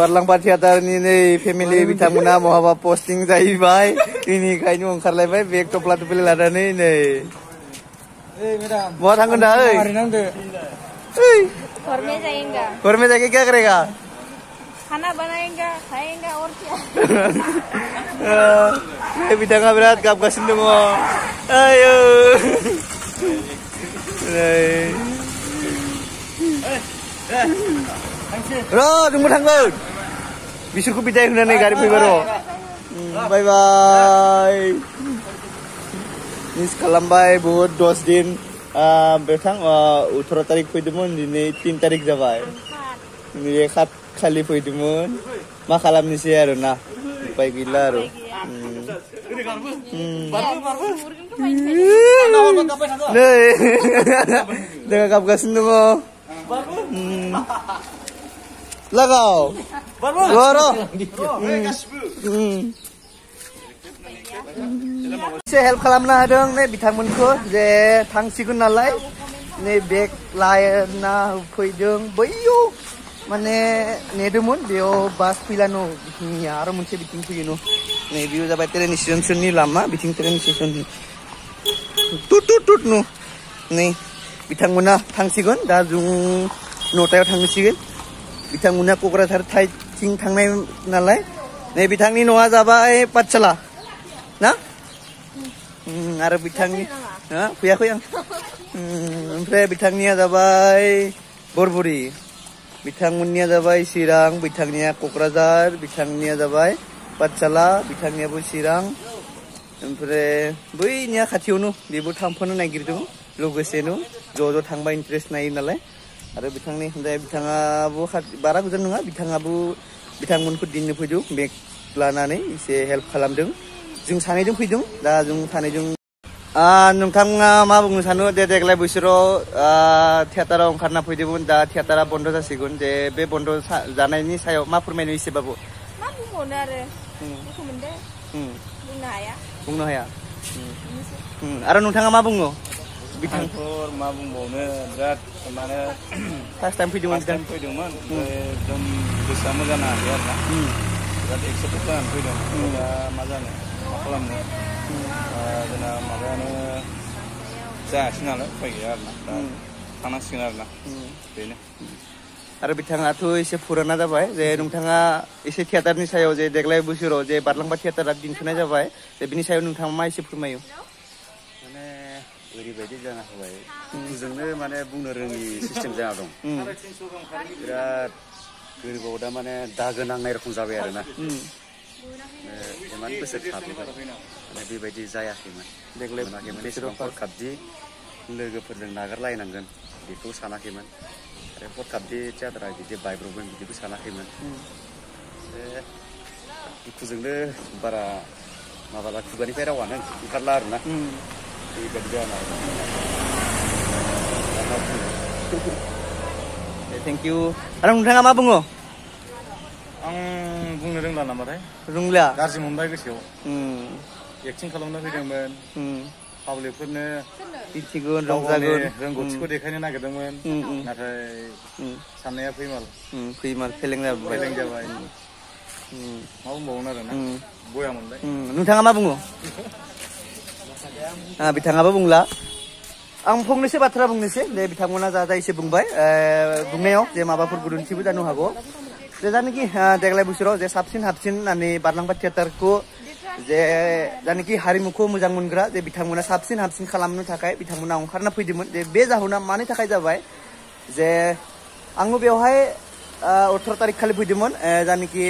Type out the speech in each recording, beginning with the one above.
बारलांफा थियाटारनि नै फेमिलि बिथांमोना बहाबा पस्टिं जाहैबाय बेनिखायनो ओंखारलायबाय बेग थफ्ला थफ्लि लानानै नै बहा थांगोन दा ओइ घर में जाके क्या करेगा खाना बनाएगा खाएगा और क्या बिथाङा बिराद गाबगासिनो दङ आयौ र' जोंबो थांगोन बिसोरखौ बिदाय होनानै गारि फैबाय र' बाय बाय मिस खालामबाय बहुद 10 दिन बिथां 18 तारिख फैदोंमोन दिनै 3 तारिख जाबाय दिनै खालि फैदोंमोन मा खालामनोसै आरो ना उपाय गैला आरो नै जोङो गाबगासिनो दङ लागाव एसे हेल्प खालामनो हादों नै बिथांमोनखौ जे थांसिगोन नालाय नै बेग लाना फैदों बैयाव माने नेदोंमोन बेयाव बास फैलानो बिथिंनिया आरो मोनसे बिथिं फैयो न नै बेयाव जाबाय ट्रेन स्टेशननि लामा बिथिं ट्रेन स्टेशननि टुट टुट टुट न नै बिथांमोना थांसिगोन दा जों 9टायाव थांसिगोन बिथांमोना क'क्राझार थाइथिं थांनाय नालाय नै बिथांनि न'आ जाबाय पाठशाला ना आरो बिथांनि फैयाखै आं ओमफ्राय बिथांनिया जाबाय बरबुरि बिथांमोननिया जाबाय चिरां बिथांनिया क'क्राझार बिथांनिया जाबाय पाठशाला बिथांनियाबो चिरां ओमफ्राय बैनिया खाथियावनो बेबो थांफानो नागिरदों लोगोसेनो ज' थांबा इन्टारेस्ट नायो नालाय आरो बिथांनि बिथाङाबो बारा गोजान नङा बिथाङाबो बिथांमोनखौ दिननो फैदों बेग लानानै एसे हेल्प खालामदों जों सानैजों फैदों दा जों सानैजों नोंथाङा मा बुंनो सानो दे देग्लाय बोसोराव थियेटाराव ओंखारना फैदोंमोन दा थियेटारा बन्द जासिगोन जे बे बन्द जानायनि सायाव मा फोरमायनो एसेबाबो मा बुंबावनो आरो दुखु मोनदों बुंनो हाया आरो नोंथाङा मा बुङो बिथांथ' मा बुंबावनो बिराद माने फार्स्ट टाइम फैदोंमोन एकदम गोसोआ मोजां हायाखै आरो ना बिराद एक्साइटेड जानानै फैदों दा मा जानो मा खालामनो जोंना माबायानो जायासै नालाय उफाय गैया आरो ना दा थांनांसिगोन आरो ना बेनो आरो बिथाङाथ' एसे फुराना जाबाय जे नोंथाङा एसे थियेटारनि सायाव जे देग्लाय बोसोराव जे बारलांफा थियेटारा दिन्थिनाय जाबाय जे बिनि सायाव नोंथाङा मा एसे फोरमायो माने ओरैबायदि जाना होबाय जोंनो माने बुंनो रोङि सिस्टेम जाना दं बिराद गोरबोआव दा माने दागो नांनाय रखम जाबाय आरो ना इमान बोसोर थाबोबाय माने बेबायदि जायाखैमोन देग्लाय मोनाखैमोन एसेबां हरखाबदि लोगोफोरजों नागारलायनांगोन बेखौ सानाखैमोन आरो हरखाबदि थियेटारा बिदि बायब्रबगोन बिदिबो सानाखैमोन दुखुजोंनो बारा माबाला खुगानिफ्राय रावानो ओंखारला आरो ना बेबायदि जाना थेंक इउ आरो नोंथाङा मा बुङो आं बुंनो रोंला नामाथाय रोंला गाज्रि मोनबाय गोसोआव एक्टिं खालामनो फैदोंमोन पाब्लिकफोरनो दिन्थिगोन रंजागोन रोंगौथिखौ देखायनो नागिरदोंमोन नाथाय साननाया फैमाल फेलें जाबाय मा बुंबावनो आरो ना बया मोनबाय नोंथाङा मा बुङो बिथाङाबो बुंला आं फंनैसो बाथ्रा बुंनोसै जे बिथांमोना जा एसे बुंबाय बुंनायाव जे माबाफोर गोरोन्थिबो जानो हागौ जे जानाखि देग्लाय बोसोराव जे साबसिन हाबसिन होननानै बारलांफा थियेटारखौ जे जानाखि हारिमुखौ मोजां मोनग्रा जे बिथांमोना साबसिन हाबसिन खालामनो थाखाय बिथांमोना ओंखारना फैदोंमोन जे बे जाहोना मानि थाखाय जाबाय जे आङो बेवहाय 18 तारिख खालि फैदोंमोन जानाखि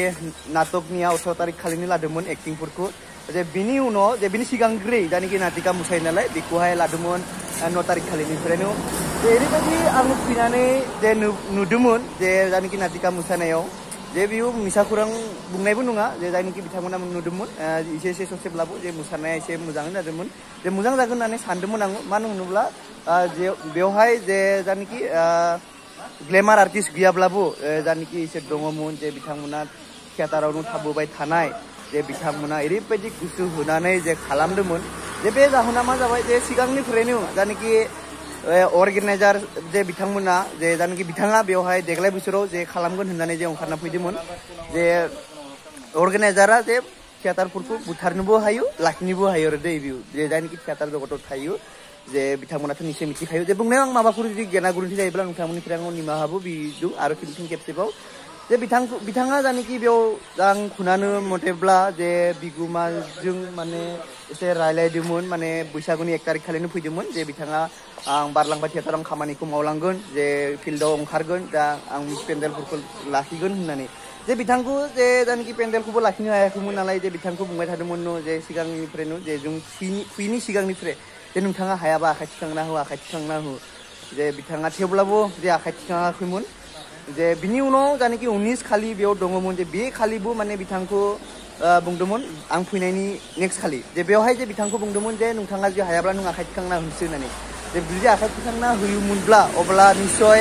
नाटकनिया 18 तारिख खालिनो लादोंमोन एक्टिंफोरखौ जे बिनि उनाव जे बिनि सिगांग्रै जानाखि नाटिका मोसायो नालाय बेखौहाय लादोंमोन 9 तारिख खालिनिफ्रायनो जे ओरैबायदि आङो फैनानै जे नुदोंमोन जे जानाखि नाटिका मोसानायाव जे बियो मिसा खौरां बुंनायबो नङा जे जायनोखि बिथांमोना नुदोंमोन एसे ससेब्लाबो जे मोसानाया एसे मोजाङै जादोंमोन जे मोजां जागोन होननानै सानदोंमोन आङो मानो होनोब्ला जे बेवहाय जे जानाखि ग्लेमार आर्टिस्ट गैयाब्लाबो जानाखि एसे दङमोन जे बिथांमोना थियेटारावनो थाबोबाय थानाय जे बिथांमोना ओरैबायदि गोसो होनानै जे खालामदोंमोन जे बे जाहोना मा जाबाय जे सिगांनिफ्रायनो जानाखि अर्गेनाइजार जे बिथांमोना जे जानोखि बिथाङा बेवहाय देग्लाय बोसोराव जे खालामगोन होननानै जे ओंखारना फैदोंमोन जे अर्गेनाइजारा जे थियाटारफोरखौ बुथारनोबो हायो लाखिनोबो हायो आरो दै बियो जे जानोखि थियाटार जगताव थायो जे बिथांमोनाथ' निश्चय मिथिखायो जे बुंनायाव आं माबाफोर जुदि गेना गोरोन्थि जायोब्ला नोंथांमोननिफ्राय आं निमाहाबो बिदों आरो फिन खेबसेबाव जे बिथाङा जानोखि बेयाव आं खोनानो मथेब्ला जे बिगुमाजों माने एसे रायलायदोंमोन माने बैसागुनि 1 तारिख खालिनो फैदोंमोन जे बिथाङा आं बारलांबा थियाटाराव खामानिखौ मावलांगोन जे फिल्डआव ओंखारगोन दा आं पेन्डेलफोरखौ लाखिगोन होननानै जे बिथांखौ जे जानोखि पेन्डेलखौबो लाखिनो हायाखैमोन नालाय जे बिथांखौ बुंबाय थादोंमोन जे सिगांनिफ्रायनो जे जों फैयिनि सिगांनिफ्राय जे नोंथाङा हायाबा आखाइ थिखांना हो आखाइ थिखांना हो जे बिथाङा थेवब्लाबो जे आखाइ थिखाङाखैमोन जे बिनि उनाव जानोखि 19 खालि बेयाव दङमोन जे बे खालिबो माने बिथांखौ बुंदोंमोन आं फैनायनि नेक्स्ट खालि जे बेवहाय जे बिथांखौ बुंदोंमोन जे नोंथाङा जे हायाब्ला नों आखाइ थिखांना होसो होननानै जे जुदि आखाइ थिखांना होयोमोनब्ला अब्ला निस्सय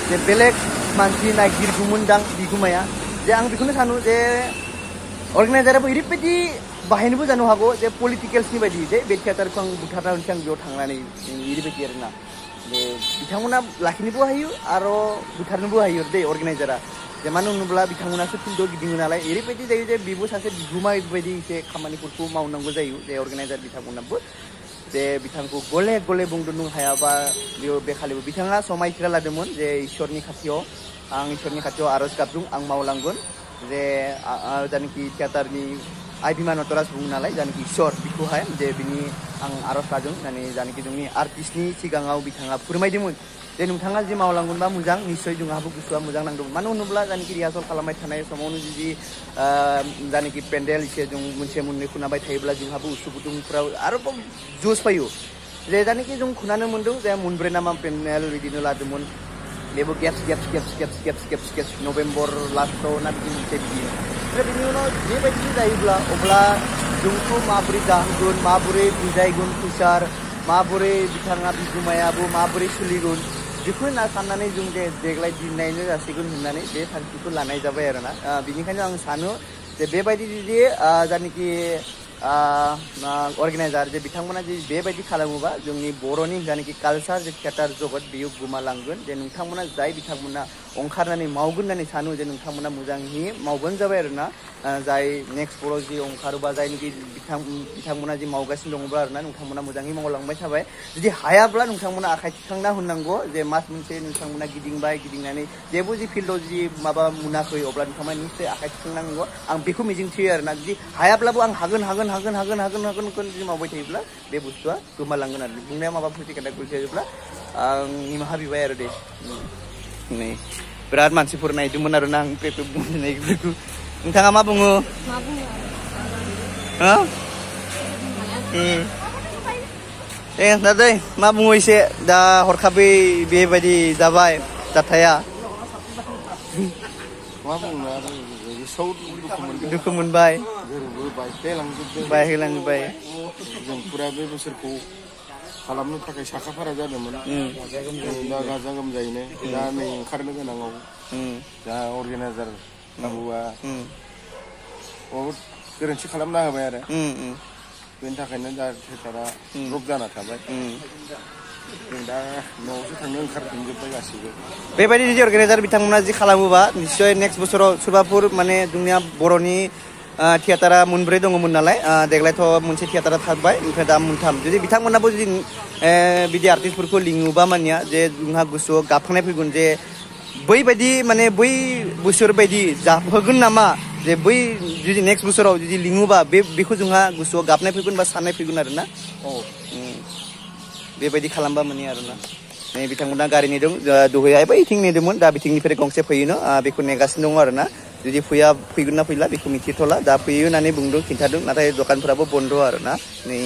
जे बेलेग मानसि नागिरगौमोनदां बिगुमाया जे आं बेखौनो सानो जे अर्गेनाइजाराबो ओरैबायदि बाहायनोबो जानो हागौ जे पलिटिकेल्सनि बायदि जे बे थियाटारखौ आं बुथारना होनोसै आं बेयाव थांनानै ओरैबायदि आरोना जे बिथांमोना लाखिनोबो हायो आरो बुथारनोबो हायो दै अर्गेनाइजारा जे मानो होनोब्ला बिथांमोनासो फिल्डआव गिदिङो नालाय ओरैबायदि जायो जे बेबो सासे बिगुमा बेबायदि एसे खामानिफोरखौ मावनांगौ जायो जे अर्गेनाइजार बिथांमोनाबो जे बिथांखौ गले गले बुंदों नों हायाबा बेयाव बे खालिबो बिथाङा समायखिरा लादोंमोन जे इसोरनि खाथियाव आं इसोरनि खाथियाव आरज गाबदों आं मावलांगोन जे जानोखि थियाटारनि आइ बिमा नटराज बुङो नालाय जानोखि इसोर बिखौहाय जे बिनि आं आरज लादों होननानै जानोखि जोंनि आर्टिस्टनि सिगाङाव बिथाङा फोरमायदोंमोन जे नोंथाङा जि मावलांगोनबा मोजां निस्सय जोंहाबो गोसोआ मोजां नांदोंमोन मानो होनोब्ला जानोखि रिहार्सल खालामबाय थानाय समावनो जुदि जानोखि पेन्डेल एसे जों मोनसे मोननै खोनाबाय थायोब्ला जोंहाबो उसु गुदुंफ्राव आरोबाव जुस फैयो जे जानोखि जों खोनानो मोन्दों जे मोनब्रै नामा पेन्डेल बिदिनो लादोंमोन बेबो गेप्स नभेम्बर लास्टआव ना बिदि मोनसे बियो ओमफ्राय बिनि उनाव बेबायदि जायोब्ला अब्ला जोंखौ माबोरै जाहोगोन माबोरै बुजायगोन फैसार माबोरै बिथाङा बिगुमायाबो माबोरै सोलिगोन बेखौ साननानै जों देग्लाय दिन्नायनो जासिगोन होननानै बे थांखिखौ लानाय जाबाय आरोना बिनिखायनो आं सानो जे बेबायदि जुदि जानोखि अर्गेनाइजार जे बिथांमोना जे बेबायदि खालामोबा जोंनि बर'नि जानोखि कालचार जे थियाटार जगत बेयो गोमालांगोन जे नोंथांमोना जाय बिथांमोना ओंखारनानै मावगोन होननानै सानो जे नोंथांमोना मोजाङै मावबानो जाबाय आरोना जाय नेक्स्ट बर'आव जि ओंखारोबा जायनोखि बिथांमोना जि मावगासिनो दङब्ला आरोना नोंथांमोना मोजाङै मावलांबाय थाबाय जुदि हायाब्ला नोंथांमोना आखाइ थिखांना होनांगौ जे मास मोनसे नोंथांमोना गिदिंनानै जेबो जि फिल्डआव जि माबा मोनाखै अब्ला नोंथांमोना निश्चय आखाइ थिखांनांगौ आं बेखौ मिजिंथियो आरोना जुदि हायाब्लाबो आं हागोन जुदि मावबाय थायोब्ला बे बुस्थुआ गोमालांगोन आरो बुंनाया माबाफोर थिखादारफोर जायोब्ला आं निमाहा बिबाय आरो दे नै बिराद मानसिफोर नायदोंमोन आरोना आं बे बुंनायफोरखौ नोंथाङा मा बुङो दादै मा बुङो एसे दा हरखाबै बेबायदि जाबाय जाथाया मा बुंनो आरो दुखु मोनबाय बायहोलांजोब्बाय जों फुरा बे बोसोरखौ खालामनो थाखाय साखाफारा जादोंमोन दा गाजा गोमजायैनो दा नै ओंखारनो गोनाङाव दा अर्गेनाइजार नांगौआ बहुद गोरोन्थि खालामना होबाय आरो बेनि थाखायनो दा थियेटारा द्रप जाना थाबाय जों दा न'आवसो थांनो ओंखारफिनजोब्बाय गासैबो बेबायदि जुदि अर्गेनाइजार बिथांमोना जि खालामोबा निश्चय नेक्स्ट बोसोराव सोरबाफोर माने जोंनिया बर'नि थियेटारा मोनब्रै दङमोन नालाय देग्लायथ' मोनसे थियेटारा थाबाय ओमफ्राय दा मोनथाम जुदि बिथांमोनाबो जुदि बिदि आर्टिस्टफोरखौ लिङोबा मानिया जे जोंहा गोसोआव गाबखांनाय फैगोन जे बैबायदि माने बै बोसोर बायदि जाहोगोन नामा जे बै जुदि नेक्स्ट बोसोराव जुदि लिङोबा बेखौ जोंहा गोसोआव गाबनाय फैगोन बा साननाय फैगोन आरोना बेबायदि खालामबा माने आरोना नै बिथांमोना गारि नेदों दहाय बैथिं नेदोंमोन दा बिथिंनिफ्राय गंसे फैयोनो बेखौ नेगासिनो दङ आरोना जुदि फैगोन ना फैला बेखौ मिथिथ'ला दा फैयो होननानै बुंदों खिन्थादों नाथाय दखानफोराबो बन्द' आरोना नै